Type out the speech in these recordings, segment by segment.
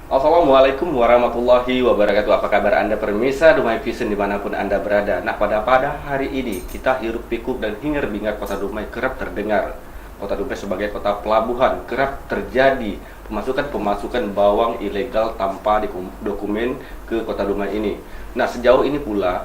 Assalamualaikum warahmatullahi wabarakatuh. Apa kabar Anda pemirsa Dumai Vision dimanapun Anda berada? Nah, pada hari ini kita hiruk pikuk dan hingar bingar kota Dumai kerap terdengar. Kota Dumai sebagai kota pelabuhan kerap terjadi pemasukan bawang ilegal tanpa dokumen ke kota Dumai ini. Nah, sejauh ini pula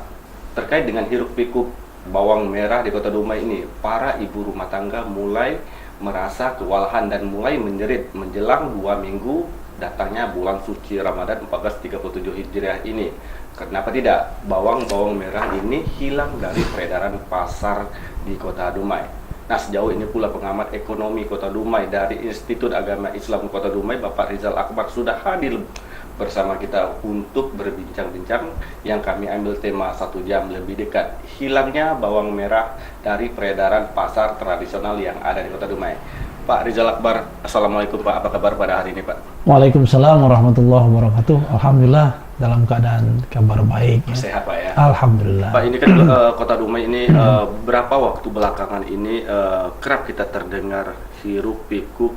terkait dengan hiruk pikuk bawang merah di kota Dumai ini, para ibu rumah tangga mulai merasa kewalahan dan mulai menjerit menjelang 2 minggu datangnya bulan suci Ramadan 1437 Hijriah ini. Kenapa tidak? Bawang merah ini hilang dari peredaran pasar di Kota Dumai. Nah, sejauh ini pula pengamat ekonomi Kota Dumai dari Institut Agama Islam Kota Dumai, Bapak Rizal Akbar, sudah hadir bersama kita untuk berbincang-bincang yang kami ambil tema 1 jam lebih dekat. Hilangnya bawang merah dari peredaran pasar tradisional yang ada di Kota Dumai. Pak Rizal Akbar, Assalamualaikum Pak, apa kabar pada hari ini Pak? Waalaikumsalam warahmatullahi wabarakatuh. Alhamdulillah dalam keadaan kabar baik. Ya. Sehat Pak ya? Alhamdulillah. Pak, ini kan Kota Dumai ini berapa waktu belakangan ini kerap kita terdengar hiruk pikuk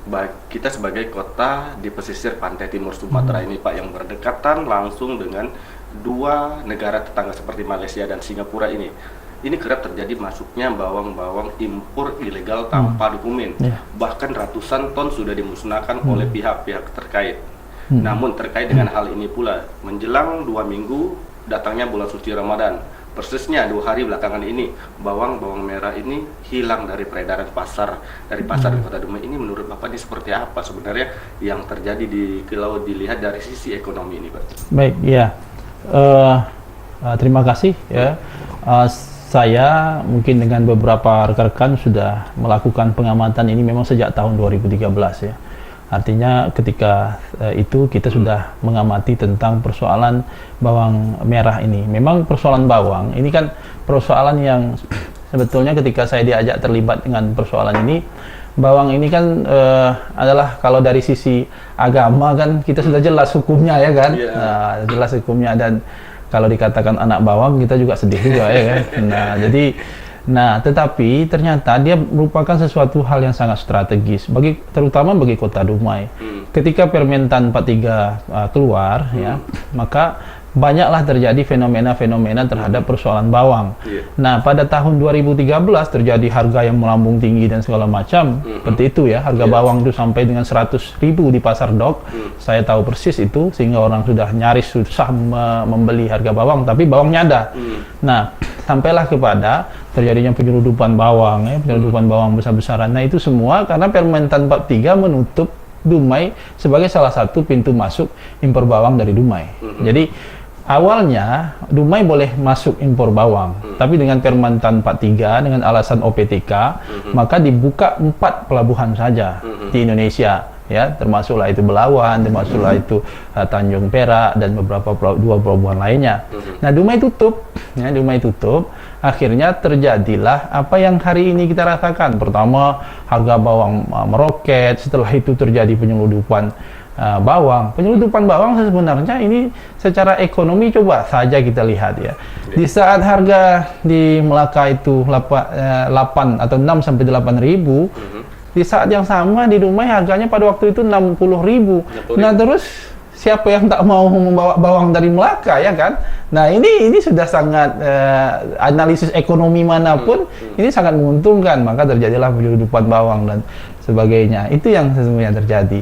baik kita sebagai kota di pesisir pantai timur Sumatera ini Pak, yang berdekatan langsung dengan dua negara tetangga seperti Malaysia dan Singapura ini. Ini kerap terjadi masuknya bawang-bawang impor ilegal tanpa dokumen. Bahkan ratusan ton sudah dimusnahkan oleh pihak-pihak terkait. Namun terkait dengan hal ini pula, menjelang 2 minggu datangnya bulan suci Ramadan, persisnya 2 hari belakangan ini, bawang merah ini hilang dari peredaran pasar di Kota Dumai. Ini menurut Bapak ini seperti apa sebenarnya yang terjadi kalau dilihat dari sisi ekonomi ini Pak? Baik, ya. Terima kasih ya. Saya mungkin dengan beberapa rekan-rekan sudah melakukan pengamatan ini memang sejak tahun 2013 ya. Artinya ketika itu kita sudah mengamati tentang persoalan bawang merah ini. Memang persoalan bawang ini kan persoalan yang sebetulnya ketika saya diajak terlibat dengan persoalan ini, bawang ini kan adalah kalau dari sisi agama kan kita sudah jelas hukumnya ya kan. Nah, jelas hukumnya, dan kalau dikatakan anak bawang kita juga sedih juga ya kan. Tetapi ternyata dia merupakan sesuatu hal yang sangat strategis terutama bagi Kota Dumai. Ketika Permentan 43 keluar ya, maka banyaklah terjadi fenomena-fenomena terhadap persoalan bawang. Nah, pada tahun 2013 terjadi harga yang melambung tinggi dan segala macam. Seperti itu ya, harga bawang itu sampai dengan 100.000 di pasar dok. Saya tahu persis itu, sehingga orang sudah nyaris susah membeli harga bawang, tapi bawangnya ada. Nah, sampailah kepada terjadinya penyeludupan bawang ya, penyeludupan bawang besar-besaran. Nah, itu semua karena Permentan 43 menutup Dumai sebagai salah satu pintu masuk impor bawang dari Dumai. Jadi awalnya Dumai boleh masuk impor bawang, tapi dengan Permentan 43 dengan alasan OPTK, maka dibuka 4 pelabuhan saja di Indonesia ya, termasuklah itu Belawan, termasuklah itu Tanjung Perak dan beberapa dua pelabuhan lainnya. Nah, Dumai tutup ya, Dumai tutup. Akhirnya terjadilah apa yang hari ini kita rasakan. Pertama, harga bawang meroket, setelah itu terjadi penyeludupan bawang. Penyeludupan bawang sebenarnya ini secara ekonomi coba saja kita lihat ya. Di saat harga di Melaka itu 8 atau 6 sampai 8 ribu, di saat yang sama di Dumai harganya pada waktu itu 60 ribu. Nah, terus siapa yang tak mau membawa bawang dari Melaka ya kan? Nah, ini sudah sangat analisis ekonomi manapun ini sangat menguntungkan, maka terjadilah penyeludupan bawang dan sebagainya. Itu yang sesungguhnya terjadi.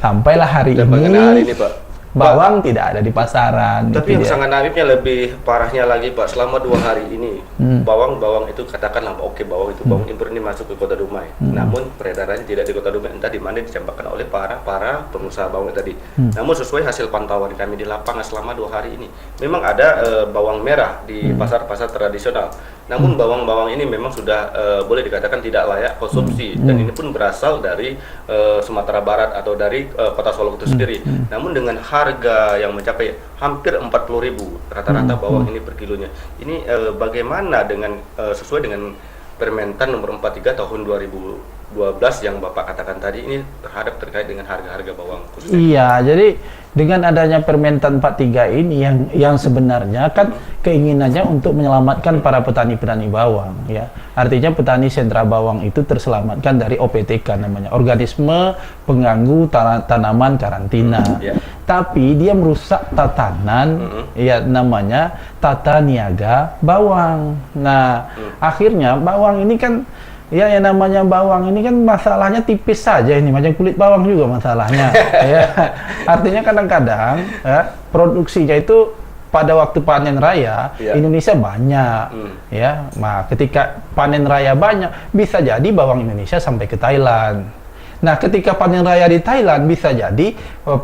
Sampailah hari ini Pak, bawang tidak ada di pasaran. Tapi yang sangat naifnya, lebih parahnya lagi Pak, selama 2 hari ini bawang itu katakanlah oke, bawang impor ini masuk ke Kota Dumai. Namun peredarannya tidak di Kota Dumai, entah di mana ditembakkan oleh para pengusaha bawang tadi. Namun sesuai hasil pantauan kami di lapangan selama 2 hari ini, memang ada bawang merah di pasar-pasar tradisional. Namun bawang-bawang ini memang sudah boleh dikatakan tidak layak konsumsi, dan ini pun berasal dari Sumatera Barat atau dari Kota Solo itu sendiri. Namun dengan harga yang mencapai hampir 40.000 rata-rata bawang ini per kilonya. Ini bagaimana dengan sesuai dengan Permentan nomor 43 tahun 2012 yang Bapak katakan tadi, ini terkait dengan harga-harga bawang khususnya? Iya, jadi dengan adanya Permentan 43 ini yang sebenarnya kan keinginannya untuk menyelamatkan para petani-petani bawang, ya. Artinya petani sentra bawang itu terselamatkan dari OPTK namanya, organisme pengganggu tanaman karantina. Tapi dia merusak tatanan, ya, namanya tata niaga bawang. Nah, akhirnya bawang ini kan, ya, yang namanya bawang ini kan masalahnya tipis saja, ini macam kulit bawang juga masalahnya. Ya, artinya kadang-kadang, ya, produksinya itu pada waktu panen raya Indonesia banyak, ya. Nah, ketika panen raya banyak, bisa jadi bawang Indonesia sampai ke Thailand. Nah, ketika panen raya di Thailand, bisa jadi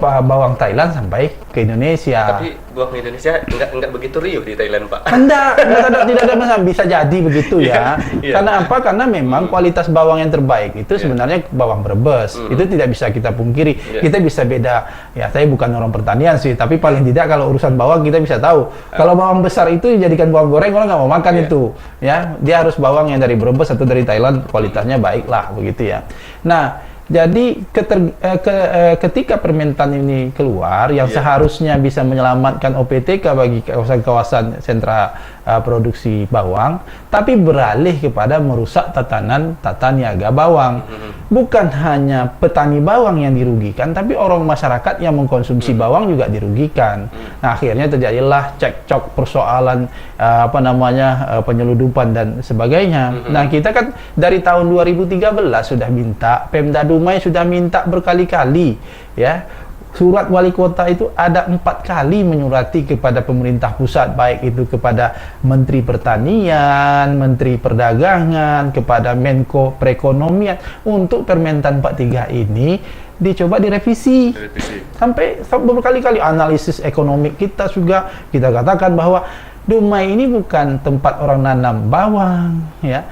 bawang Thailand sampai ke Indonesia. Tapi bawang Indonesia enggak begitu riuh di Thailand, Pak. Tidak ada masalah. Bisa jadi begitu, ya. Karena apa? Karena memang kualitas bawang yang terbaik itu sebenarnya bawang Brebes. Itu tidak bisa kita pungkiri. Kita bisa beda. Ya, saya bukan orang pertanian sih, tapi paling tidak kalau urusan bawang kita bisa tahu. Kalau bawang besar itu dijadikan bawang goreng, orang nggak mau makan itu. Ya, dia harus bawang yang dari Brebes atau dari Thailand, kualitasnya baik lah, begitu ya. Nah, jadi ketika Permentan ini keluar, yang seharusnya bisa menyelamatkan OPTK bagi kawasan-kawasan sentra produksi bawang, tapi beralih kepada merusak tatanan tata niaga bawang. Bukan hanya petani bawang yang dirugikan, tapi orang masyarakat yang mengkonsumsi bawang juga dirugikan. Nah, akhirnya terjadilah cekcok, persoalan penyeludupan dan sebagainya. Nah, kita kan dari tahun 2013 sudah minta, Pemda Dumai sudah minta berkali-kali, ya. Surat wali kota itu ada 4 kali menyurati kepada pemerintah pusat, baik itu kepada Menteri Pertanian, Menteri Perdagangan, kepada Menko Perekonomian, untuk Permentan 43 ini dicoba direvisi. Sampai berkali-kali analisis ekonomi kita juga, kita katakan bahwa Dumai ini bukan tempat orang nanam bawang, ya.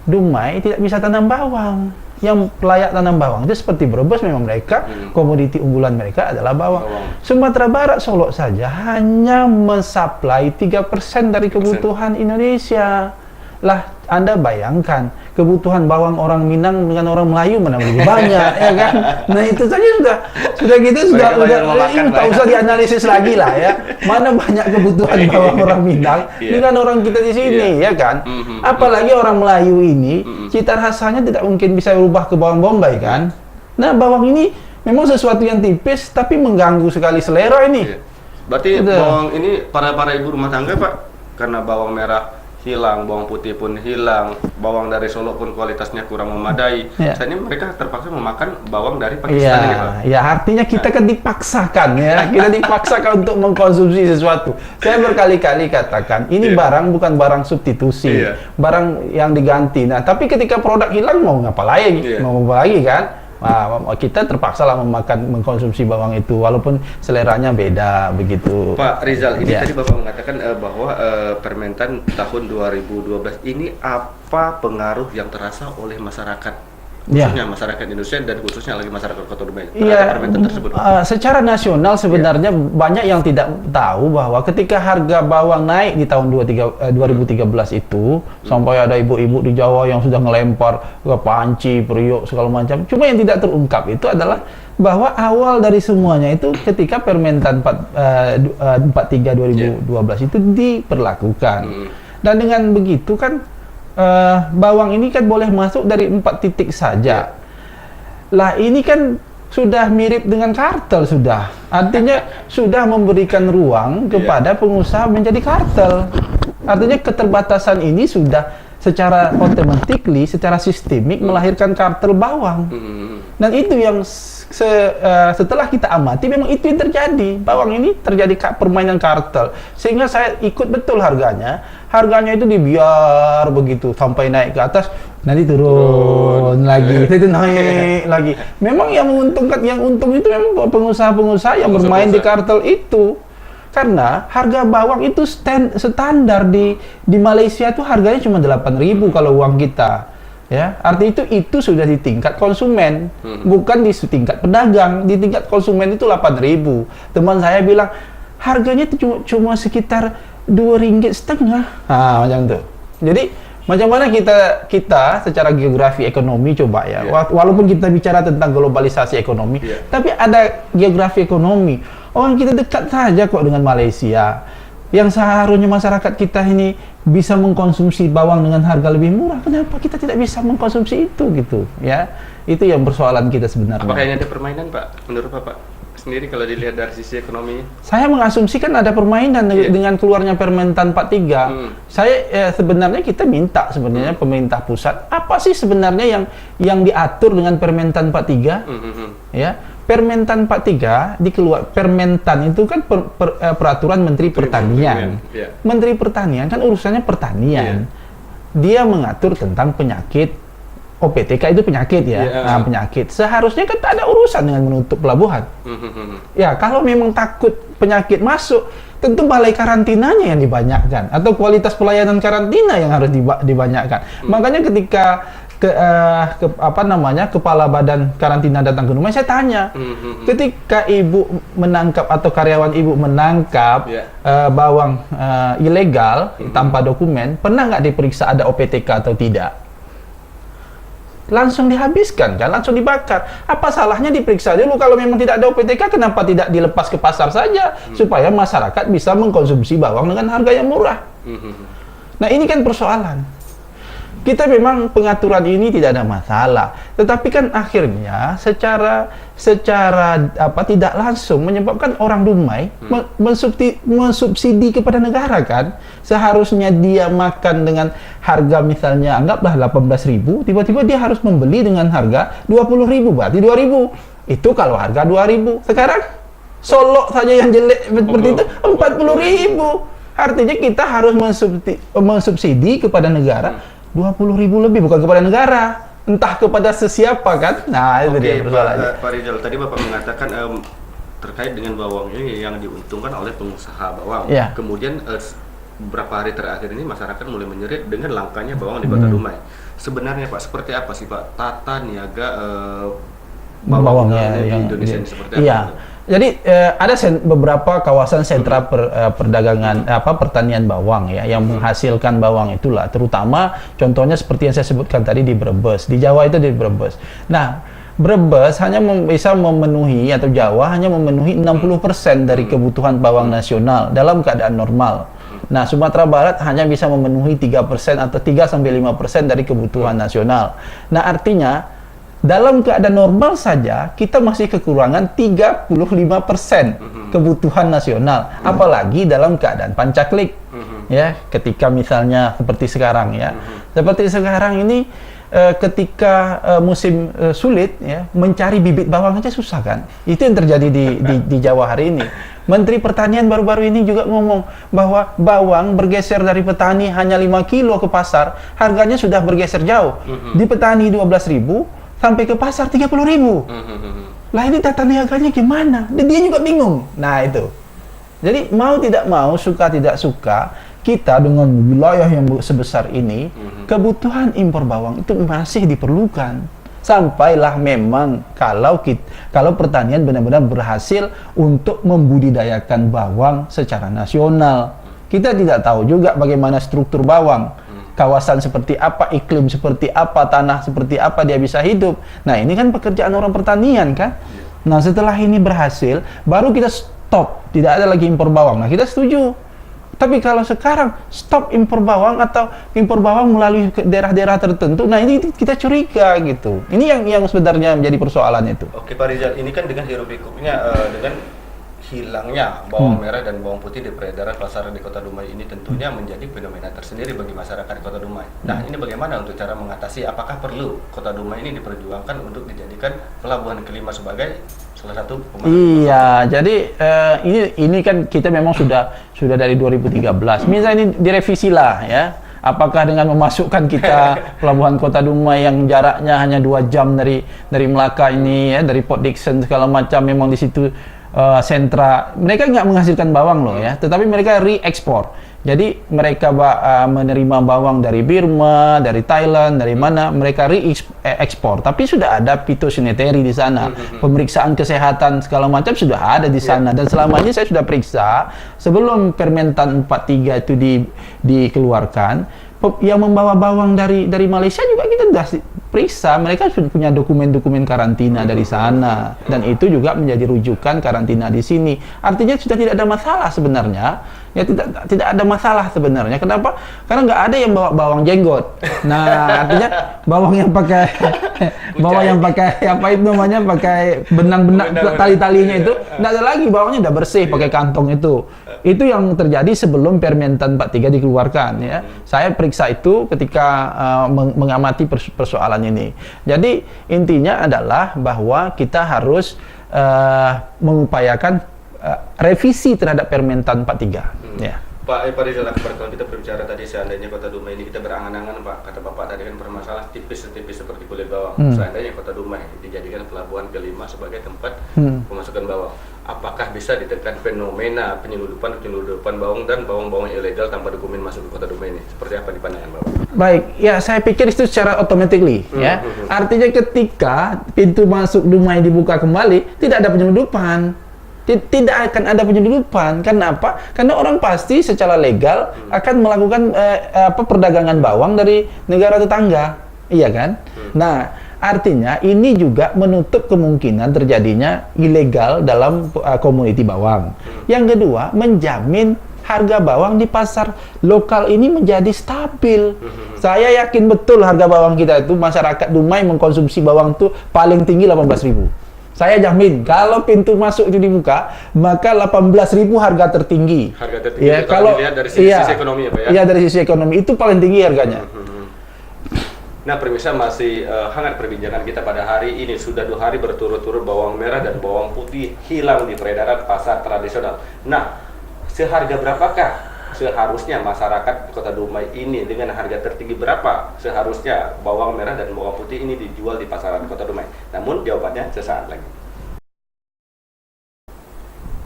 Dumai tidak bisa tanam bawang. Yang layak tanam bawang itu seperti Brebes, memang mereka komoditi unggulan mereka adalah bawang. Sumatera Barat, Solo saja hanya mensuplai 3% dari kebutuhan Indonesia. Lah, Anda bayangkan kebutuhan bawang orang Minang dengan orang Melayu mana lebih banyak, ya kan? Nah, itu saja sudah kita tak usah dianalisis lagi lah, ya. Mana banyak kebutuhan bawang orang Minang dengan orang kita di sini, ya kan? Apalagi orang Melayu ini cita rasanya tidak mungkin bisa berubah ke bawang bombay, kan? Nah, bawang ini memang sesuatu yang tipis tapi mengganggu sekali selera ini. Berarti bawang ini para ibu rumah tangga, Pak, karena bawang merah hilang, bawang putih pun hilang, bawang dari Solo pun kualitasnya kurang memadai. Misalnya mereka terpaksa memakan bawang dari Pakistan ini, Pak. Ya, artinya kita kan dipaksakan, ya. Kita dipaksakan untuk mengkonsumsi sesuatu. Saya berkali-kali katakan, ini barang bukan barang substitusi, barang yang diganti. Nah, tapi ketika produk hilang mau ngapa lagi? Mau apa lagi, kan? Nah, kita terpaksa lah mengkonsumsi bawang itu, walaupun seleranya beda, begitu. Pak Rizal, ini tadi Bapak mengatakan bahwa Permentan tahun 2012 ini apa pengaruh yang terasa oleh masyarakat, khususnya masyarakat Indonesia dan khususnya lagi masyarakat Kota Dumai terhadap Permentan tersebut? Secara nasional sebenarnya banyak yang tidak tahu bahwa ketika harga bawang naik di tahun 2013 itu, sampai ada ibu-ibu di Jawa yang sudah ngelempar ke panci, periuk, segala macam. Cuma yang tidak terungkap itu adalah bahwa awal dari semuanya itu ketika Permentan 43 2012 itu diperlakukan. Dan dengan begitu kan bawang ini kan boleh masuk dari 4 titik saja. Lah, ini kan sudah mirip dengan kartel sudah. Artinya sudah memberikan ruang kepada pengusaha menjadi kartel. Artinya keterbatasan ini sudah secara automatically, secara sistemik melahirkan kartel bawang. Dan itu yang setelah kita amati, memang itu yang terjadi. Bawang ini terjadi permainan kartel, sehingga saya ikut betul harganya itu dibiar begitu sampai naik ke atas, nanti turun lagi, itu naik lagi. Memang yang menguntungkan, yang untung itu memang pengusaha-pengusaha yang bermain di kartel itu. Karena harga bawang itu standar di Malaysia itu harganya cuma 8.000 kalau uang kita. Ya, arti itu sudah di tingkat konsumen, bukan di tingkat pedagang. Di tingkat konsumen itu 8.000. Teman saya bilang harganya itu cuma sekitar RM2,5. Nah, macam itu. Jadi macam mana kita secara geografi ekonomi coba ya, walaupun kita bicara tentang globalisasi ekonomi, tapi ada geografi ekonomi. Orang kita dekat saja kok dengan Malaysia. Yang seharusnya masyarakat kita ini bisa mengkonsumsi bawang dengan harga lebih murah, kenapa kita tidak bisa mengkonsumsi itu gitu ya? Itu yang persoalan kita sebenarnya. Apakah ini ada permainan, Pak? Menurut Bapak sendiri kalau dilihat dari sisi ekonomi? Saya mengasumsikan ada permainan dengan keluarnya Permentan 43. Saya sebenarnya kita minta sebenarnya pemerintah pusat apa sih sebenarnya yang diatur dengan Permentan 43? Ya. Permentan 43 Permentan itu kan peraturan Menteri Pertanian. Menteri Pertanian kan urusannya pertanian. Dia mengatur tentang penyakit. OPTK itu penyakit ya. Nah, penyakit. Seharusnya kan tak ada urusan dengan menutup pelabuhan. Ya, kalau memang takut penyakit masuk, tentu balai karantinanya yang dibanyakkan atau kualitas pelayanan karantina yang harus dibanyakkan. Makanya ketika kepala badan karantina datang ke rumah, saya tanya, ketika ibu menangkap atau karyawan ibu menangkap bawang ilegal tanpa dokumen, pernah nggak diperiksa ada OPTK atau tidak? Langsung dihabiskan kan, langsung dibakar. Apa salahnya diperiksa dulu? Kalau memang tidak ada OPTK, kenapa tidak dilepas ke pasar saja supaya masyarakat bisa mengkonsumsi bawang dengan harga yang murah? Nah, ini kan persoalan. Kita memang pengaturan ini tidak ada masalah, tetapi kan akhirnya secara tidak langsung menyebabkan orang Dumai mensubsidi kepada negara kan. Seharusnya dia makan dengan harga misalnya anggaplah 18.000, tiba-tiba dia harus membeli dengan harga 20.000, berarti 2.000. Itu kalau harga 2.000. Sekarang Solok saja yang jelek seperti itu 40.000. Artinya kita harus mensubsidi kepada negara 20.000 lebih, bukan kepada negara, entah kepada sesiapa kan. Nah, itu dia persoalannya. Pak Rizal, tadi Bapak mengatakan terkait dengan bawang ini yang diuntungkan oleh pengusaha bawang. Kemudian beberapa hari terakhir ini masyarakat mulai menyerit dengan langkanya bawang di Kota Dumai. Sebenarnya Pak, seperti apa sih Pak tata niaga bawangnya di Indonesia ini seperti apa? Jadi ada beberapa kawasan sentra perdagangan pertanian bawang ya yang menghasilkan bawang itulah, terutama contohnya seperti yang saya sebutkan tadi di Brebes, di Jawa itu di Brebes. Nah, Brebes hanya bisa memenuhi atau Jawa hanya memenuhi 60% dari kebutuhan bawang nasional dalam keadaan normal. Nah, Sumatera Barat hanya bisa memenuhi 3% atau 3-5% dari kebutuhan nasional. Nah, artinya dalam keadaan normal saja kita masih kekurangan 35% kebutuhan nasional, apalagi dalam keadaan pancaklik. Ya, ketika misalnya seperti sekarang ya. Seperti sekarang ini ketika musim sulit ya, mencari bibit bawang aja susah kan. Itu yang terjadi di Jawa hari ini. Menteri Pertanian baru-baru ini juga ngomong bahwa bawang bergeser dari petani hanya 5 kilo ke pasar, harganya sudah bergeser jauh. Di petani 12.000 sampai ke pasar 30.000. Lah ini tata niaganya gimana? Dia juga bingung. Nah itu. Jadi mau tidak mau, suka tidak suka, kita dengan wilayah yang sebesar ini, kebutuhan impor bawang itu masih diperlukan. Sampailah memang kalau pertanian benar-benar berhasil untuk membudidayakan bawang secara nasional. Kita tidak tahu juga bagaimana struktur bawang. Kawasan seperti apa, iklim seperti apa, tanah seperti apa dia bisa hidup. Nah, ini kan pekerjaan orang pertanian kan. Nah, setelah ini berhasil, baru kita stop, tidak ada lagi impor bawang. Nah, kita setuju. Tapi kalau sekarang stop impor bawang atau impor bawang melalui daerah-daerah tertentu, nah ini kita curiga gitu. Ini yang sebenarnya menjadi persoalan itu. Oke Pak Rizal, ini kan dengan hiruk pikuknya dengan hilangnya bawang merah dan bawang putih di peredaran pasar di Kota Dumai ini tentunya menjadi fenomena tersendiri bagi masyarakat di Kota Dumai. Nah, ini bagaimana untuk cara mengatasi? Apakah perlu Kota Dumai ini diperjuangkan untuk dijadikan pelabuhan kelima sebagai salah satu pemain? Iya, jadi ini kan kita memang sudah dari 2013. Misalnya ini direvisi lah ya. Apakah dengan memasukkan kita pelabuhan Kota Dumai yang jaraknya hanya 2 jam dari Melaka ini ya, dari Port Dickson segala macam, memang di situ sentra, mereka nggak menghasilkan bawang loh ya, tetapi mereka re-ekspor. Jadi mereka menerima bawang dari Burma, dari Thailand, dari mana, mereka re-ekspor. Tapi sudah ada phytosanitary di sana, pemeriksaan kesehatan segala macam sudah ada di sana. Dan selama ini saya sudah periksa sebelum Permentan 43 itu dikeluarkan, yang membawa bawang dari Malaysia juga kita sudah periksa, mereka sudah punya dokumen-dokumen karantina dari sana, dan itu juga menjadi rujukan karantina di sini. Artinya sudah tidak ada masalah sebenarnya. Ya tidak ada masalah sebenarnya. Kenapa? Karena nggak ada yang bawa bawang jenggot. Nah, artinya bawang yang pakai apa itu namanya, pakai benang-benang tali-talinya itu nggak ada lagi, bawangnya udah bersih pakai kantong itu. Itu yang terjadi sebelum Permentan 43 dikeluarkan ya. Saya periksa itu ketika mengamati persoalan ini. Jadi intinya adalah bahwa kita harus mengupayakan revisi terhadap Permentan 43. Ya. Pak Rizal Akbar, kalau kita berbicara tadi seandainya Kota Dumai ini kita berangan-angan, Pak, kata Bapak tadi kan permasalahan tipis-tipis seperti kulit bawang. Seandainya Kota Dumai dijadikan pelabuhan kelima sebagai tempat pemasukan bawang, apakah bisa ditekan fenomena penyeludupan bawang dan bawang-bawang ilegal tanpa dokumen masuk ke Kota Dumai ini? Seperti apa di pandangan Bapak? Baik, ya saya pikir itu secara automatically ya. Artinya ketika pintu masuk Dumai dibuka kembali, tidak ada penyeludupan. Tidak akan ada penyeludupan. Kenapa? Karena orang pasti secara legal akan melakukan perdagangan bawang dari negara tetangga, iya kan? Nah, artinya ini juga menutup kemungkinan terjadinya ilegal dalam komoditi bawang. Yang kedua, menjamin harga bawang di pasar lokal ini menjadi stabil. Saya yakin betul harga bawang kita itu, masyarakat Dumai mengkonsumsi bawang itu paling tinggi 18.000. Saya jamin kalau pintu masuk itu dibuka, maka 18.000 harga tertinggi. Harga tertinggi ya, kalau dilihat dari sisi ekonomi ya, Pak ya? Iya, dari sisi ekonomi itu paling tinggi harganya. Nah, pemirsa, masih hangat perbincangan kita pada hari ini. Sudah 2 hari berturut-turut bawang merah dan bawang putih hilang di peredaran pasar tradisional. Nah, seharga berapakah seharusnya masyarakat Kota Dumai ini, dengan harga tertinggi berapa seharusnya bawang merah dan bawang putih ini dijual di pasaran Kota Dumai? Namun jawabannya sesaat lagi.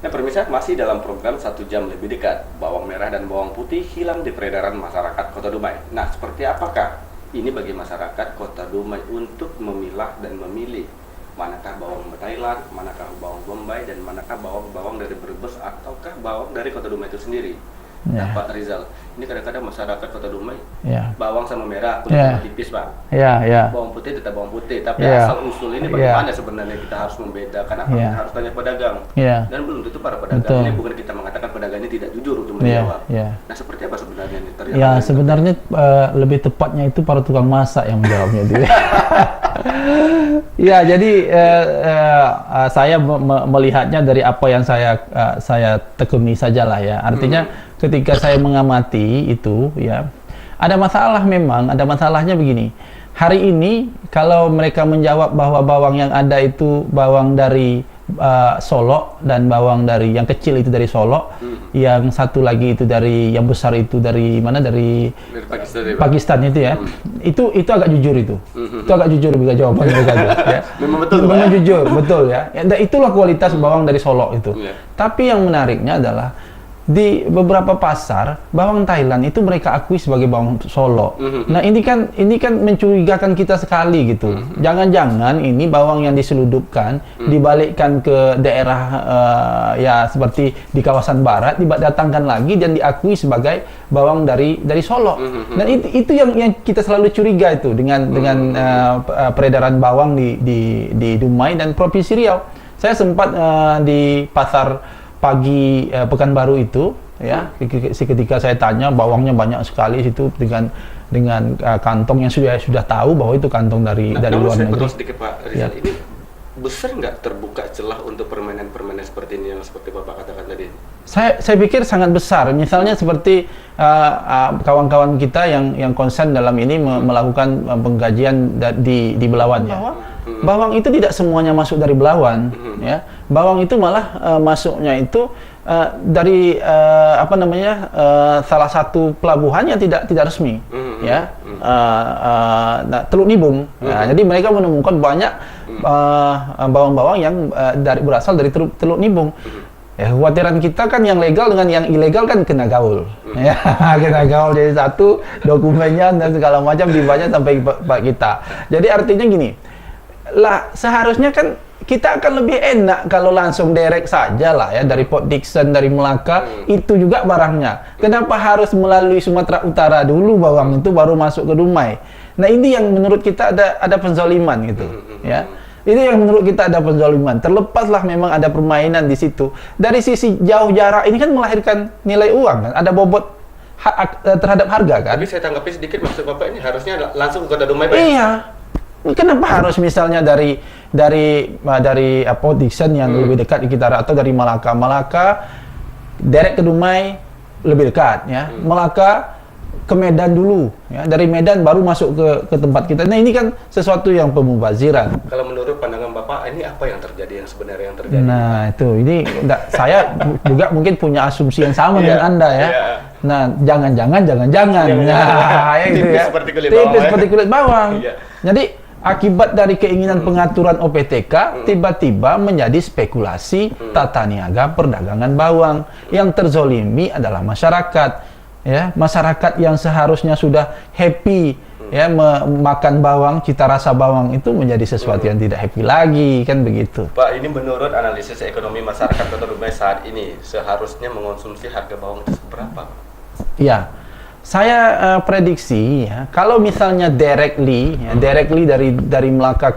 Nah, pemirsa, masih dalam program 1 jam lebih dekat. Bawang merah dan bawang putih hilang di peredaran masyarakat Kota Dumai. Nah, seperti apakah ini bagi masyarakat Kota Dumai untuk memilah dan memilih manakah bawang Thailand, manakah bawang Bombay, dan manakah bawang dari Brebes ataukah bawang dari Kota Dumai itu sendiri? Nah, Pak Rizal, ini kadang-kadang masyarakat Kota Dumai bawang sama merah, kulit tipis, Pak. Bawang putih tetap bawang putih, tapi asal usul ini bagaimana sebenarnya kita harus membedakan, apakah harus tanya pedagang? Dan belum tentu para pedagang ini, bukan kita mengatakan pedagang ini tidak jujur untuk menjawab. Nah, seperti apa sebenarnya ini terjadi? Ya, sebenarnya lebih tepatnya itu para tukang masak yang menjawabnya itu. Ya, jadi saya melihatnya dari apa yang saya tekuni sajalah ya. Artinya ketika saya mengamati itu ya, ada masalah memang, ada masalahnya begini. Hari ini kalau mereka menjawab bahwa bawang yang ada itu bawang dari Solo dan bawang dari yang kecil itu dari Solo, yang satu lagi itu dari yang besar itu dari mana, dari Pakistan itu ya. Itu agak jujur itu. Itu agak jujur juga jawabannya juga ya. Memang betul. Memang jujur, betul ya. Dan itulah kualitas bawang dari Solo itu. Tapi yang menariknya adalah di beberapa pasar bawang Thailand itu mereka akui sebagai bawang Solo. Nah, ini kan mencurigakan kita sekali gitu. Jangan-jangan ini bawang yang diseludupkan dibalikkan ke daerah ya seperti di kawasan barat, didatangkan lagi dan diakui sebagai bawang dari Solo. Dan itu yang kita selalu curiga itu dengan peredaran bawang di Dumai dan Provinsi Riau. Saya sempat di pasar pagi Pekanbaru itu ya, ketika saya tanya bawangnya banyak sekali situ dengan kantong yang sudah tahu bahwa itu kantong dari luar negeri. Sedikit Pak Rizal, ini besar nggak terbuka celah untuk permainan seperti ini yang seperti Bapak katakan tadi? Saya pikir sangat besar. Misalnya seperti kawan-kawan kita yang konsen dalam ini melakukan pengkajian di Belawan ya. Bawang itu tidak semuanya masuk dari Belawan ya. Bawang itu malah masuknya itu dari salah satu pelabuhan yang tidak resmi ya. Teluk Nibung. Nah, jadi mereka menemukan banyak bawang-bawang yang berasal dari Teluk Nibung. Ya, kekhawatiran kita kan yang legal dengan yang ilegal kan kena gaul. Ya, kena gaul jadi satu, dokumennya dan segala macam dibanya sampai Pak kita. Jadi artinya gini, lah seharusnya kan kita akan lebih enak kalau langsung direct saja lah ya dari Port Dickson, dari Melaka, itu juga barangnya. Kenapa harus melalui Sumatera Utara dulu bawang itu baru masuk ke Dumai? Nah ini yang menurut kita ada penzaliman gitu, ya. Ini yang menurut kita ada penzaliman. Terlepaslah memang ada permainan di situ. Dari sisi jauh jarak ini kan melahirkan nilai uang kan, ada bobot terhadap harga kan. Tapi saya tanggapi sedikit, maksud Bapak ini harusnya langsung ke Kota Dumai, Pak? Iya. Kenapa harus misalnya dari Port Dickson yang lebih dekat di kita, atau dari Malaka direct ke Dumai lebih dekat ya. Malaka ke Medan dulu ya, dari Medan baru masuk ke tempat kita. Nah ini kan sesuatu yang pemubaziran. Kalau menurut pandangan Bapak, ini apa yang terjadi, yang sebenarnya yang terjadi? Nah itu, ini saya juga mungkin punya asumsi yang sama dengan Anda ya. Nah jangan-jangan nah ya gitu ya, seperti kulit tipis bawang, seperti kulit bawang. Iya. Jadi akibat dari keinginan pengaturan OPTK tiba-tiba menjadi spekulasi tata niaga perdagangan bawang. Yang terzolimi adalah masyarakat. Ya, masyarakat yang seharusnya sudah happy ya makan bawang, cita rasa bawang itu menjadi sesuatu yang tidak happy lagi, kan begitu. Pak, ini menurut analisis ekonomi masyarakat Kota Dumai saat ini seharusnya mengonsumsi harga bawang itu berapa? Ya, saya prediksi ya, kalau misalnya directly dari Melaka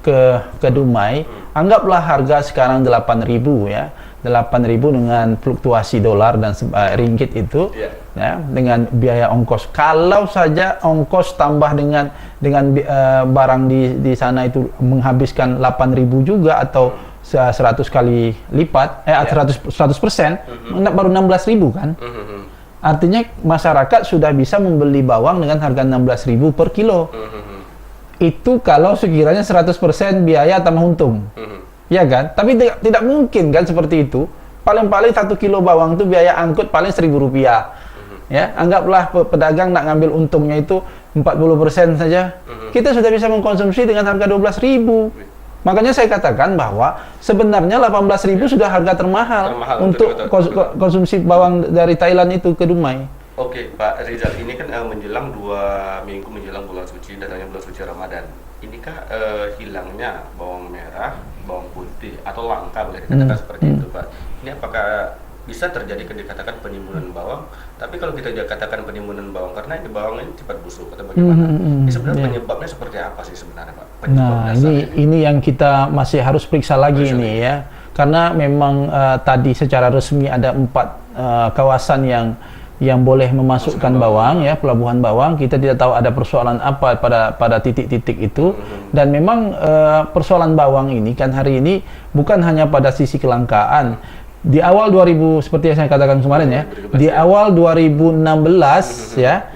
ke Dumai, anggaplah harga sekarang 8.000 ya. 8.000 dengan fluktuasi dolar dan ringgit itu, ya, dengan biaya ongkos. Kalau saja ongkos tambah dengan barang di sana itu menghabiskan 8.000 juga atau 100 kali lipat, 100%, baru 16.000 kan? Artinya masyarakat sudah bisa membeli bawang dengan harga 16.000 per kilo. Itu kalau sekiranya 100% biaya tambah untung. Ya kan? Tapi tidak mungkin kan seperti itu. Paling-paling 1 kilo bawang itu biaya angkut paling Rp1.000. Ya, anggaplah pedagang nak ngambil untungnya itu 40% saja. Kita sudah bisa mengkonsumsi dengan harga 12.000. Makanya saya katakan bahwa sebenarnya 18.000 sudah harga termahal untuk konsumsi bawang dari Thailand itu ke Dumai. Oke, Pak Rizal, ini kan menjelang 2 minggu menjelang bulan suci, datangnya bulan suci Ramadan. Inikah hilangnya bawang merah, bawang putih, atau langka boleh dikatakan seperti itu, Pak? Ini apakah bisa terjadi dikatakan penimbunan bawang? Tapi kalau kita katakan penimbunan bawang, karena ini bawang ini cepat busuk atau bagaimana? Ini sebenarnya penyebabnya seperti apa sih sebenarnya, Pak? Nah, ini yang kita masih harus periksa lagi ini ya. Karena memang tadi secara resmi ada 4 kawasan yang boleh memasukkan bawang ya, pelabuhan bawang. Kita tidak tahu ada persoalan apa pada titik-titik itu. Dan memang persoalan bawang ini kan hari ini bukan hanya pada sisi kelangkaan. Di awal 2000, seperti yang saya katakan kemarin ya, di awal 2016 ya,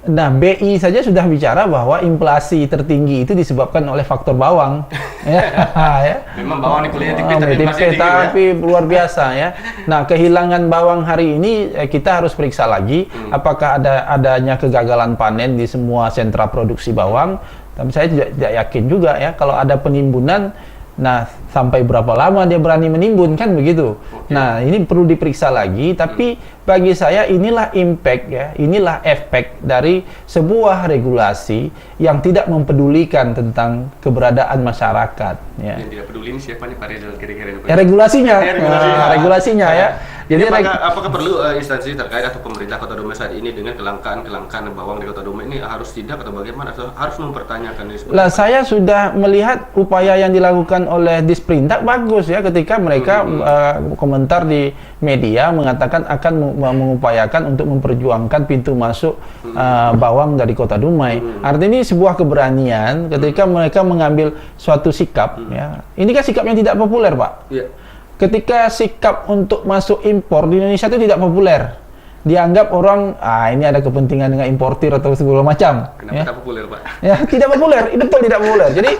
nah BI saja sudah bicara bahwa inflasi tertinggi itu disebabkan oleh faktor bawang. Ya. Memang bawang ini kulitnya tipis, tapi luar biasa ya. Nah, kehilangan bawang hari ini kita harus periksa lagi apakah adanya kegagalan panen di semua sentra produksi bawang. Tapi saya tidak yakin juga ya kalau ada penimbunan. Nah, sampai berapa lama dia berani menimbun, kan begitu. Nah, ini perlu diperiksa lagi, tapi bagi saya inilah impact ya, inilah efek dari sebuah regulasi yang tidak mempedulikan tentang keberadaan masyarakat ya. Yang tidak peduli ini siapa nih, Pak Rizal, kira-kira? Ya, regulasinya ya. Jadi apakah perlu instansi terkait atau pemerintah Kota Dumai saat ini dengan kelangkaan bawang di Kota Dumai ini harus tidak atau bagaimana, atau harus mempertanyakan ini? Lah, saya sudah melihat upaya yang dilakukan oleh Disperindak bagus ya, ketika mereka komentar di media mengatakan akan mengupayakan untuk memperjuangkan pintu masuk bawang dari Kota Dumai. Artinya ini sebuah keberanian ketika mereka mengambil suatu sikap ya. Ini kan sikap yang tidak populer, Pak. Iya. Ketika sikap untuk masuk impor di Indonesia itu tidak populer. Dianggap orang, ini ada kepentingan dengan importir atau segala macam. Kenapa tidak populer, Pak? Ya, tidak populer, betul tidak populer. Jadi,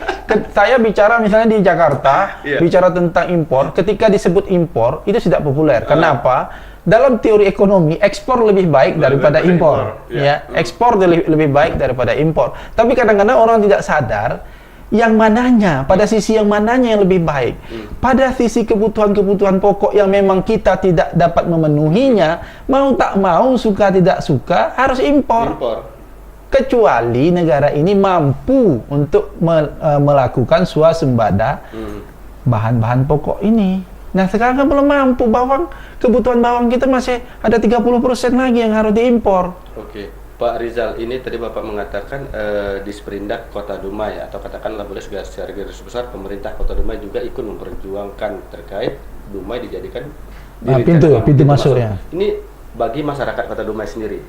saya bicara misalnya di Jakarta, bicara tentang impor, ketika disebut impor, itu tidak populer. Kenapa? Dalam teori ekonomi, ekspor lebih baik daripada impor. Ya, ekspor lebih baik daripada impor. Tapi kadang-kadang orang tidak sadar, yang mananya, pada sisi yang mananya yang lebih baik. Pada sisi kebutuhan-kebutuhan pokok yang memang kita tidak dapat memenuhinya, mau tak mau, suka tidak suka, harus impor. Kecuali negara ini mampu untuk melakukan swasembada bahan-bahan pokok ini. Nah sekarang kan belum mampu, kebutuhan bawang kita masih ada 30% lagi yang harus diimpor. Oke, Pak Rizal, ini tadi Bapak mengatakan di Sprindak Kota Dumai, atau katakanlah boleh secara garis besar pemerintah Kota Dumai juga ikut memperjuangkan terkait Dumai dijadikan pintu masuknya. Ini bagi masyarakat Kota Dumai sendiri,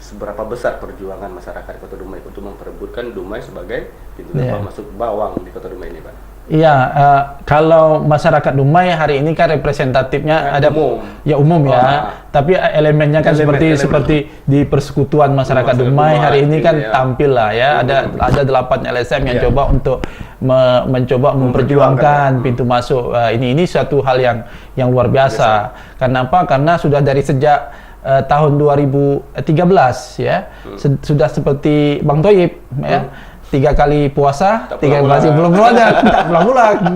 seberapa besar perjuangan masyarakat Kota Dumai untuk memperebutkan Dumai sebagai pintu masuk bawang di Kota Dumai ini, Pak? Iya, kalau masyarakat Dumai hari ini kan representatifnya ada umum ya, tapi elemennya kan seperti di persekutuan masyarakat Dumai hari ini kan tampil lah ya, ada 8 LSM yang coba untuk mencoba memperjuangkan pintu masuk ini suatu hal yang luar biasa. Karena apa? Karena sudah dari sejak tahun 2013 ya, sudah seperti Bang Toyib ya. 3 kali puasa, 3 kali belum pulang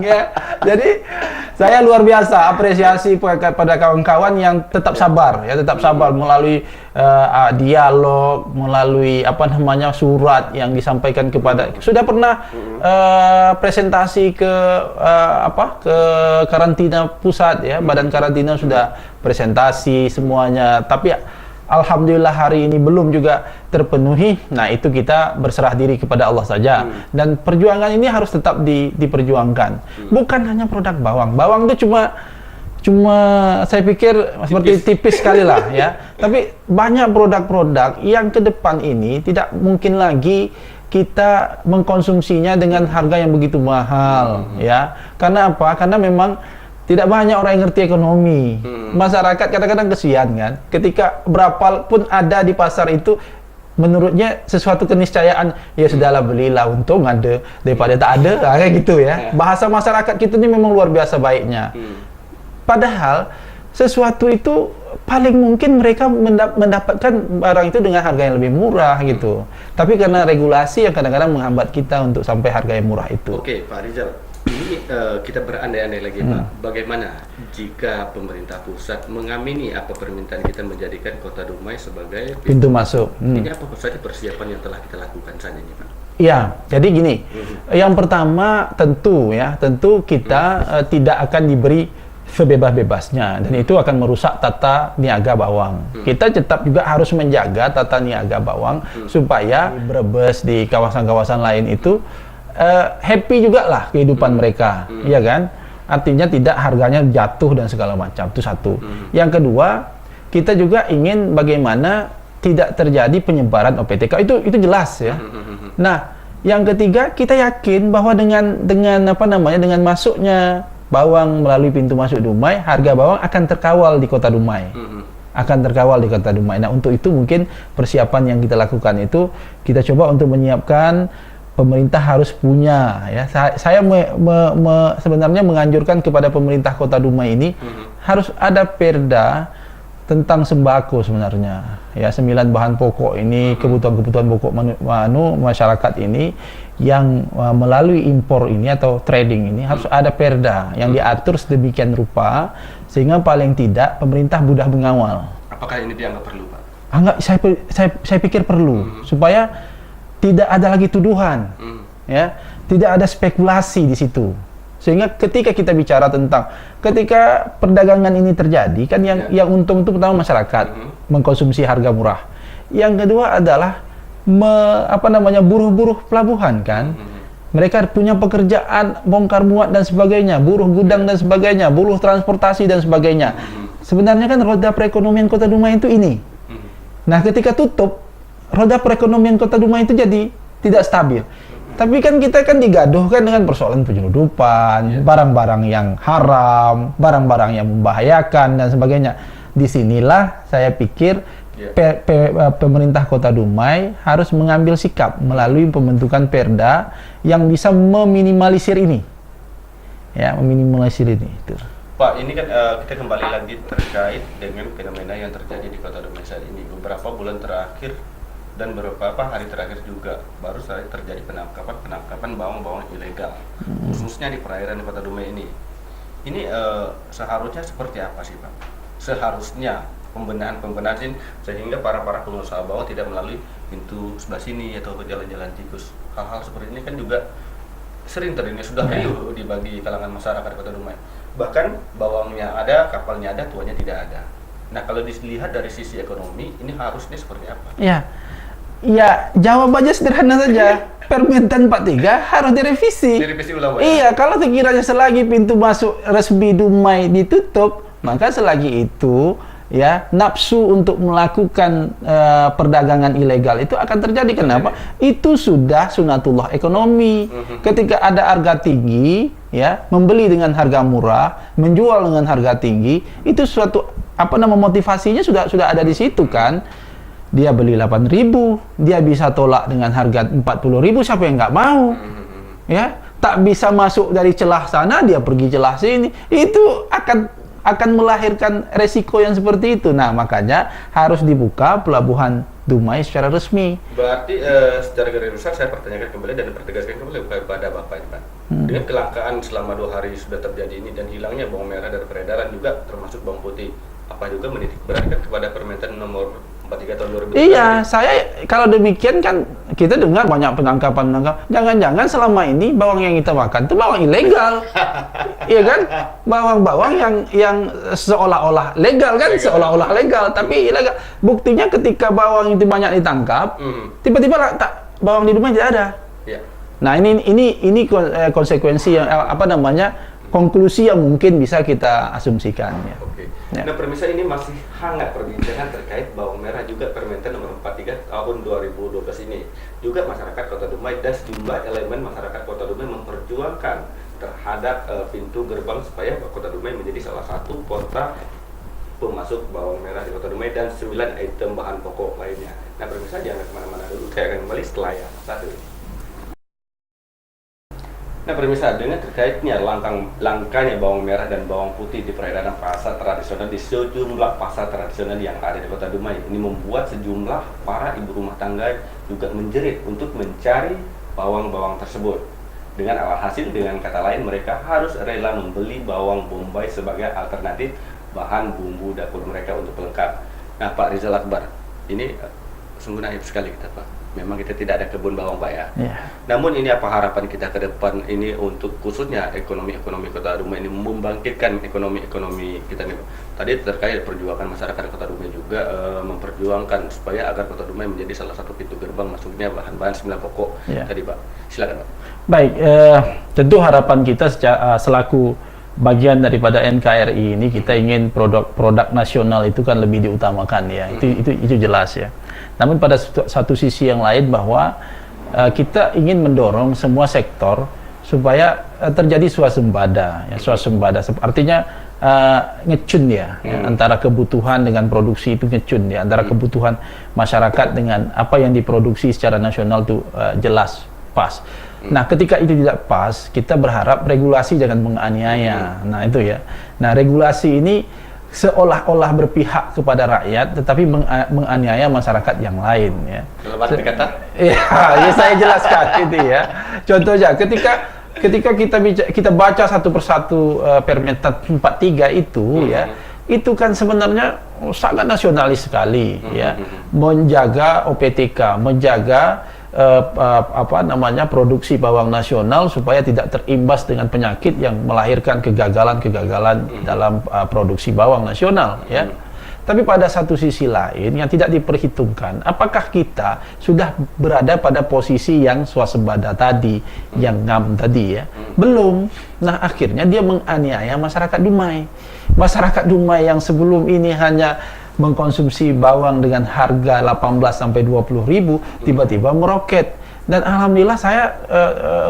ya. Jadi saya luar biasa apresiasi pada kawan-kawan yang tetap sabar ya, melalui dialog, melalui surat yang disampaikan kepada, sudah pernah presentasi ke karantina pusat ya, badan karantina sudah presentasi semuanya, tapi alhamdulillah hari ini belum juga terpenuhi. Nah itu kita berserah diri kepada Allah saja. Dan perjuangan ini harus tetap diperjuangkan. Bukan hanya produk bawang. Bawang itu cuma saya pikir seperti tipis sekali lah ya. Tapi banyak produk-produk yang ke depan ini tidak mungkin lagi kita mengkonsumsinya dengan harga yang begitu mahal ya. Karena apa? Karena memang tidak banyak orang yang ngerti ekonomi. Masyarakat kadang-kadang kesian kan, ketika berapa pun ada di pasar itu, menurutnya sesuatu keniscayaan, ya sudahlah belilah, untung ada daripada tak ada, kayak gitu ya. Bahasa masyarakat kita ini memang luar biasa baiknya. Padahal sesuatu itu paling mungkin mereka mendapatkan barang itu dengan harga yang lebih murah gitu. Tapi karena regulasi yang kadang-kadang menghambat kita untuk sampai harga yang murah itu. Oke, Pak Rizal. Ini kita berandai-andai lagi Pak, bagaimana jika pemerintah pusat mengamini apa permintaan kita menjadikan Kota Dumai sebagai pintu masuk? Ini apa saja persiapan yang telah kita lakukan saat ini, Pak? Ya, jadi gini, yang pertama tentu kita tidak akan diberi sebebas-bebasnya, dan itu akan merusak tata niaga bawang. Kita tetap juga harus menjaga tata niaga bawang supaya Brebes di kawasan-kawasan lain itu happy juga lah kehidupan mereka, ya kan? Artinya tidak harganya jatuh dan segala macam, itu satu. Yang kedua, kita juga ingin bagaimana tidak terjadi penyebaran OPTK, itu jelas ya. Nah, yang ketiga, kita yakin bahwa dengan masuknya bawang melalui pintu masuk Dumai, harga bawang akan terkawal di Kota Dumai. Nah, untuk itu mungkin persiapan yang kita lakukan itu kita coba untuk menyiapkan. Pemerintah harus punya ya. Saya sebenarnya menganjurkan kepada pemerintah Kota Dumai ini harus ada perda tentang sembako sebenarnya. Ya, 9 bahan pokok ini, kebutuhan pokok masyarakat ini yang melalui impor ini atau trading ini harus ada perda yang diatur sedemikian rupa sehingga paling tidak pemerintah mudah mengawal. Apakah ini dianggap perlu, Pak? Saya pikir perlu supaya tidak ada lagi tuduhan, ya, tidak ada spekulasi di situ. Sehingga ketika kita bicara tentang ketika perdagangan ini terjadi, kan yang untung itu pertama masyarakat mengkonsumsi harga murah. Yang kedua adalah buruh-buruh pelabuhan kan. Mereka punya pekerjaan bongkar muat dan sebagainya, buruh gudang dan sebagainya, buruh transportasi dan sebagainya. Sebenarnya kan roda perekonomian Kota Dumai itu ini. Nah, ketika tutup, roda perekonomian Kota Dumai itu jadi tidak stabil. Tapi kan kita kan digaduhkan dengan persoalan penyeludupan, barang-barang yang haram, barang-barang yang membahayakan dan sebagainya. Disinilah saya pikir pemerintah Kota Dumai harus mengambil sikap melalui pembentukan perda yang bisa meminimalisir ini. Ya, meminimalisir ini. Itu. Pak, ini kan kita kembali lagi terkait dengan fenomena yang terjadi di Kota Dumai saat ini. Beberapa bulan terakhir dan beberapa hari terakhir juga baru saja terjadi penangkapan bawang-bawang ilegal, khususnya di perairan Kota Dumai ini. Ini seharusnya seperti apa sih, Pak? Seharusnya pembenahan sehingga para pengusaha bawang tidak melalui pintu sebelah sini atau ke jalan-jalan tikus. Hal-hal seperti ini kan juga sering terjadi, sudah riuh dibagi kalangan masyarakat Kota Dumai. Bahkan bawangnya ada, kapalnya ada, tuanya tidak ada. Nah, kalau dilihat dari sisi ekonomi, ini harusnya seperti apa? Ya, jawabannya sederhana saja. Permentan 43 harus direvisi. Direvisi ulang, Pak. Iya, kalau sekiranya selagi pintu masuk resmi Dumai ditutup, maka selagi itu ya nafsu untuk melakukan perdagangan ilegal itu akan terjadi. Kenapa? Itu sudah sunatullah ekonomi. Ketika ada harga tinggi, ya membeli dengan harga murah, menjual dengan harga tinggi, itu suatu motivasinya sudah ada di situ kan. Dia beli 8.000, dia bisa tolak dengan harga 40.000, siapa yang nggak mau? Ya, tak bisa masuk dari celah sana, dia pergi celah sini. Itu akan melahirkan resiko yang seperti itu. Nah, makanya harus dibuka pelabuhan Dumai secara resmi. Berarti secara garis besar saya pertanyakan kembali dan pertegaskan kembali kepada Bapak ini, Pak. Dengan kelangkaan selama 2 hari sudah terjadi ini dan hilangnya bawang merah dari peredaran juga termasuk bawang putih, apa juga menitik beratkan kepada Permentan nomor 43 tahun 2020? Iya, saya kalau demikian kan kita dengar banyak penangkapan. Jangan-jangan selama ini bawang yang kita makan itu bawang ilegal. Iya kan? Bawang-bawang yang seolah-olah legal kan, seolah-olah legal tapi ilegal. Buktinya ketika bawang itu banyak ditangkap, tiba-tiba bawang di Dumai tidak ada. Iya. Nah, ini konsekuensi yang konklusi yang mungkin bisa kita asumsikan ya. Oke. Ya. Nah, pemirsa, ini masih hangat perbincangan terkait bawang merah juga Permentan nomor 43 tahun 2012 ini. Juga masyarakat Kota Dumai dan sejumlah elemen masyarakat Kota Dumai memperjuangkan terhadap pintu gerbang supaya Kota Dumai menjadi salah satu kota pemasok bawang merah di Kota Dumai dan 9 item bahan pokok lainnya. Nah, pemirsa jangan kemana-mana dulu, saya akan kembali setelah yang satu. Nah, pemirsa, dengan terkaitnya langkanya bawang merah dan bawang putih di peredaran pasar tradisional di sejumlah pasar tradisional yang ada di Kota Dumai, ini membuat sejumlah para ibu rumah tangga juga menjerit untuk mencari bawang-bawang tersebut. Dengan alhasil, dengan kata lain, mereka harus rela membeli bawang bombay sebagai alternatif bahan bumbu dapur mereka untuk pelengkap. Nah, Pak Rizal Akbar, ini sungguh naif sekali kita, Pak. Memang kita tidak ada kebun bawang, Pak, ya. Namun ini apa harapan kita ke depan ini untuk khususnya ekonomi Kota Dumai ini membangkitkan ekonomi kita nih, Pak. Tadi terkait perjuangan masyarakat Kota Dumai juga memperjuangkan supaya agar Kota Dumai menjadi salah satu pintu gerbang masuknya bahan-bahan 9 pokok tadi, Pak. Silakan, Pak. Baik, tentu harapan kita selaku bagian daripada NKRI ini, kita ingin produk nasional itu kan lebih diutamakan ya. Itu jelas ya. Namun pada satu sisi yang lain bahwa kita ingin mendorong semua sektor supaya terjadi swasembada ya, swasembada artinya ngecun ya, antara kebutuhan dengan produksi itu ngecun ya, antara kebutuhan masyarakat dengan apa yang diproduksi secara nasional itu jelas pas. Nah, ketika itu tidak pas, kita berharap regulasi jangan menganiaya. Nah, itu ya. Nah, regulasi ini seolah-olah berpihak kepada rakyat, tetapi menganiaya masyarakat yang lain ya. Dalam arti kata? Ya, saya jelaskan gitu ya. Contohnya, ketika kita baca satu persatu Permentan 43 itu ya, itu kan sebenarnya sangat nasionalis sekali ya, menjaga OPTK, menjaga produksi bawang nasional supaya tidak terimbas dengan penyakit yang melahirkan kegagalan dalam produksi bawang nasional ya. Tapi pada satu sisi lain yang tidak diperhitungkan, apakah kita sudah berada pada posisi yang swasembada tadi, yang ngam tadi ya? Belum. Nah, akhirnya dia menganiaya masyarakat Dumai. Masyarakat Dumai yang sebelum ini hanya mengkonsumsi bawang dengan harga 18 sampai 20 ribu, tiba-tiba meroket. Dan alhamdulillah saya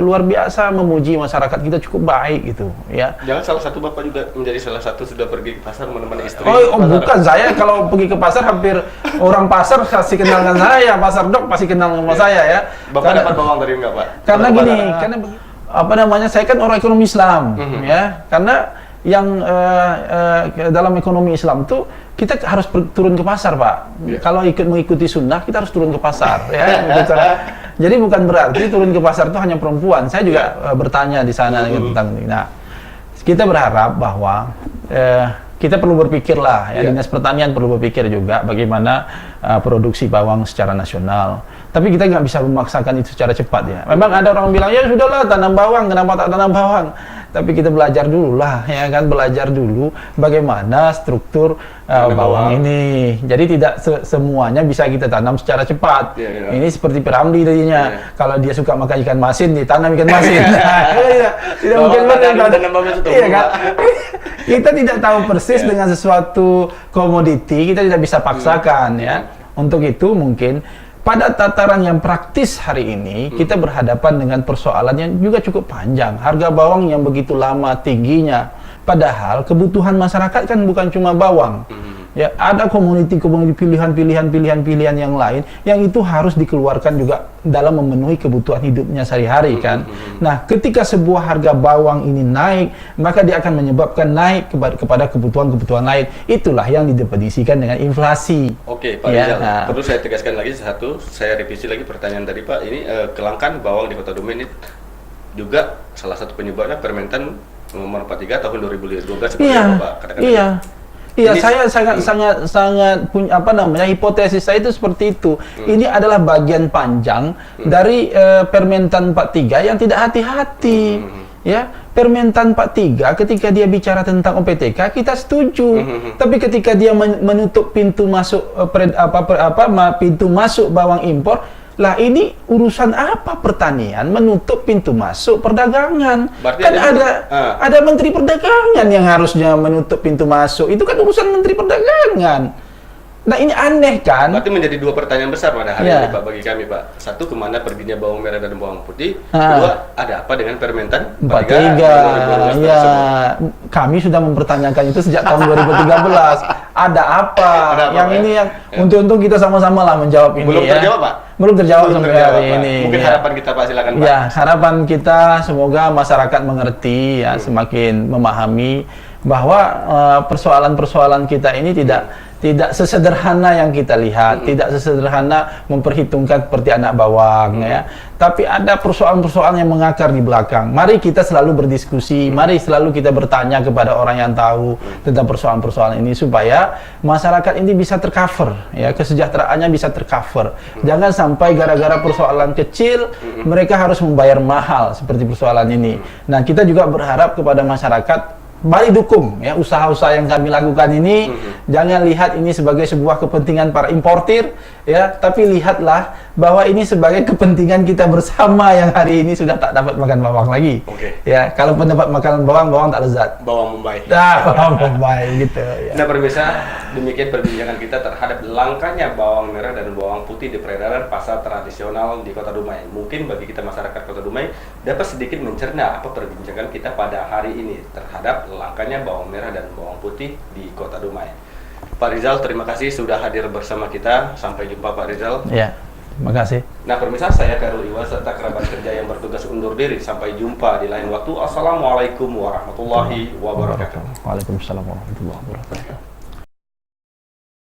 luar biasa memuji masyarakat kita cukup baik gitu ya. Jangan salah satu Bapak juga menjadi salah satu sudah pergi ke pasar menemani istri. Oh bukan, saya kalau pergi ke pasar hampir orang pasar pasti kenal dengan saya, pasar dok pasti kenal sama saya ya. Bapak dapat bawang dari enggak, Pak? Karena gini, karena saya kan orang ekonomi Islam ya. Karena yang dalam ekonomi Islam tuh kita harus turun ke pasar, Pak. Kalau mengikuti sunnah, kita harus turun ke pasar ya. Jadi bukan berarti turun ke pasar itu hanya perempuan. Saya juga bertanya di sana tentang ini. Nah, kita berharap bahwa kita perlu berpikir lah, ya, Iya. Dinas Pertanian perlu berpikir juga bagaimana produksi bawang secara nasional. Tapi kita nggak bisa memaksakan itu secara cepat ya. Memang ada orang bilang, ya sudahlah tanam bawang, kenapa tak tanam bawang? Tapi kita belajar dulu lah, ya kan, belajar dulu bagaimana struktur bawang ini. Jadi tidak semuanya bisa kita tanam secara cepat. Iya. Ini seperti Piramli tadinya. Iya. Kalau dia suka makan ikan masin, ditanam ikan masin. Iya, tidak Bawang mungkin tak benar. tanam bawang itu Iya tumbuh, kan? Kita tidak tahu persis Iya. dengan sesuatu komoditi, kita tidak bisa paksakan ya. Untuk itu mungkin pada tataran yang praktis hari ini, kita berhadapan dengan persoalan yang juga cukup panjang. Harga bawang yang begitu lama tingginya. Padahal kebutuhan masyarakat kan bukan cuma bawang. Ya, ada komoditi-komoditi pilihan yang lain yang itu harus dikeluarkan juga dalam memenuhi kebutuhan hidupnya sehari-hari kan. Nah, ketika sebuah harga bawang ini naik, maka dia akan menyebabkan naik kepada kebutuhan-kebutuhan lain. Itulah yang didefinisikan dengan inflasi. Oke, Pak Ya, Rizal. nah. Perlu saya tegaskan lagi satu, saya revisi lagi pertanyaan tadi Pak. Ini kelangkaan bawang di Kota Dumai ini juga salah satu penyebabnya Permentan nomor 43 tahun 2012 seperti Iya, yang Bapak katakan iya. tadi. Iya, Ini- saya sangat punya hipotesis saya itu seperti itu. Ini adalah bagian panjang dari Permentan 43 yang tidak hati-hati. Ya, Permentan 43 ketika dia bicara tentang OPTK kita setuju. Tapi ketika dia menutup pintu masuk pintu masuk bawang impor, lah ini urusan apa pertanian menutup pintu masuk perdagangan? Berarti Kan ada- ada Menteri Perdagangan yang harusnya menutup pintu masuk. Itu kan urusan Menteri Perdagangan. Nah, ini aneh kan? Berarti menjadi dua pertanyaan besar pada hari Iya. ini Pak bagi kami Pak. Satu, kemana perginya bawang merah dan bawang putih? Ah. Kedua, ada apa dengan Permentan 43, 2012 ya, tersebut? kami sudah mempertanyakan itu sejak tahun 2013. Ada apa? Ada apa, Yang Pak? ini yang Ya. untung kita sama-sama lah menjawab ini. Belum ya. terjawab Pak? Belum terjawab Belum sampai terjawab, hari Pak. ini. Mungkin ya. harapan kita Pak, silakan Pak. Ya, harapan kita semoga masyarakat mengerti ya, semakin memahami bahwa persoalan-persoalan kita ini tidak sesederhana yang kita lihat, tidak sesederhana memperhitungkan seperti anak bawang ya. Tapi ada persoalan-persoalan yang mengakar di belakang. Mari kita selalu berdiskusi, mari selalu kita bertanya kepada orang yang tahu tentang persoalan-persoalan ini supaya masyarakat ini bisa tercover ya, kesejahteraannya bisa tercover. Jangan sampai gara-gara persoalan kecil mereka harus membayar mahal seperti persoalan ini. Nah, kita juga berharap kepada masyarakat, mari dukung ya usaha-usaha yang kami lakukan ini. Jangan lihat ini sebagai sebuah kepentingan para importir ya, tapi lihatlah bahwa ini sebagai kepentingan kita bersama yang hari ini sudah tak dapat makan bawang lagi. Oke. Ya, kalau mendapat makanan bawang tak lezat. Bawang Mumbai. Nah, bawang baik gitu ya. Nah pemirsa, demikian perbincangan kita terhadap langkanya bawang merah dan bawang putih di peredaran pasar tradisional di Kota Dumai. Mungkin bagi kita masyarakat Kota Dumai dapat sedikit mencerna apa perbincangan kita pada hari ini terhadap langkanya bawang merah dan bawang putih di Kota Dumai. Pak Rizal, terima kasih sudah hadir bersama kita. Sampai jumpa Pak Rizal. Ya, terima kasih. Nah pemirsa, saya Karul Iwa serta kerabat kerja yang bertugas undur diri. Sampai jumpa di lain waktu. Assalamualaikum warahmatullahi wabarakatuh. Waalaikumsalam warahmatullahi wabarakatuh.